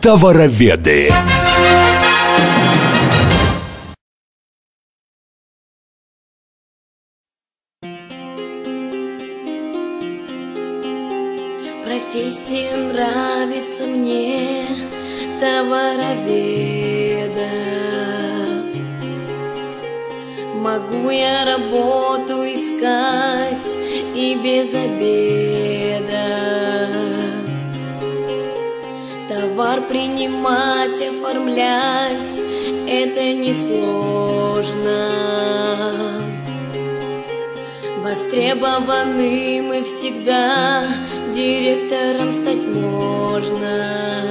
Товароведы. Профессия нравится мне, товароведа. Могу я работу искать и без обеда. Товар принимать, оформлять — это несложно. Востребованным и всегда директором стать можно.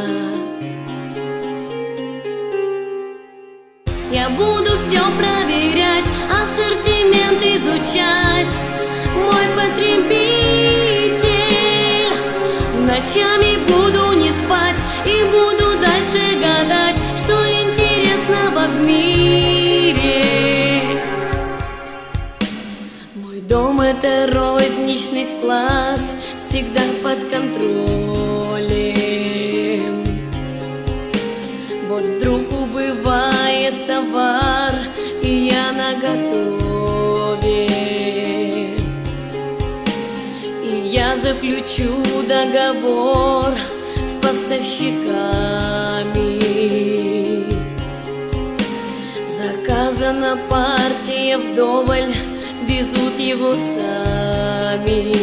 Я буду все проверять, ассортимент изучать. Мой потребитель. Ночами буду не спать и буду дальше гадать, что интересного в мире. Мой дом — это розничный склад, всегда под контролем. Вот вдруг убывает товар, и я наготове. И я заключу договор с поставщиками. Заказана партия вдоволь, везут его сами.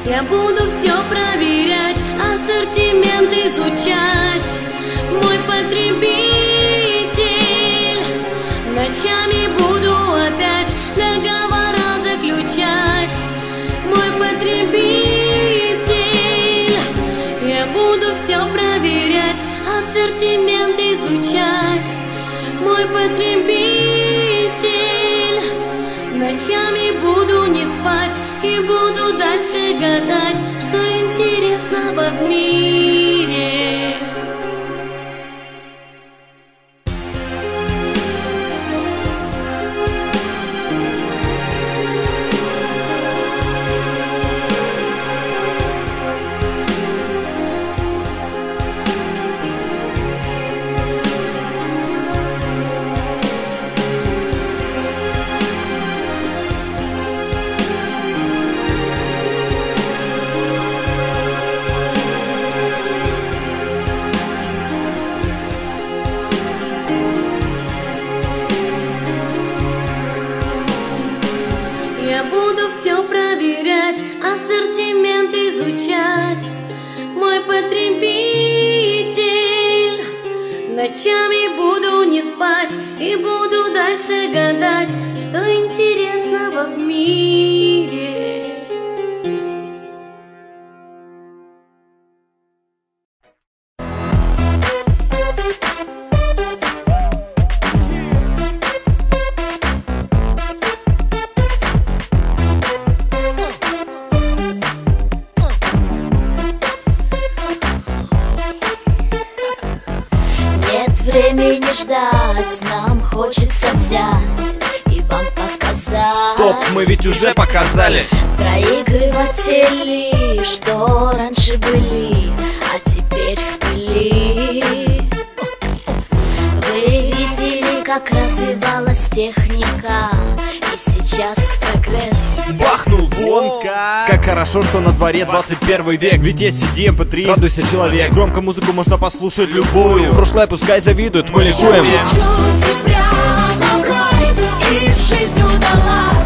Я буду все проверять, ассортимент изучать. Мой потребитель. Ночами буду опять договора заключать. Мой потребитель. Я буду все проверять, ассортимент изучать. Мой потребитель. Ночами буду не спать и буду дальше гадать, что интересного в мире. Я буду все проверять, ассортимент изучать. Мой потребитель. Ночами буду не спать и буду дальше гадать, что интересного в мире. Времени ждать, нам хочется взять и вам показать. Стоп, мы ведь уже показали. Проигрыватели, что раньше были, а теперь в пыли. Вы видели, как развивалась техника, и сейчас прогресс бахнул вон как хорошо, что на дворе 21 век. Ведь есть CD-MP3, радуйся, человек. Громко музыку можно послушать любую. Прошлое пускай завидуют, мы ликуем. Чувствуй прямо в рай, и жизнь удалась.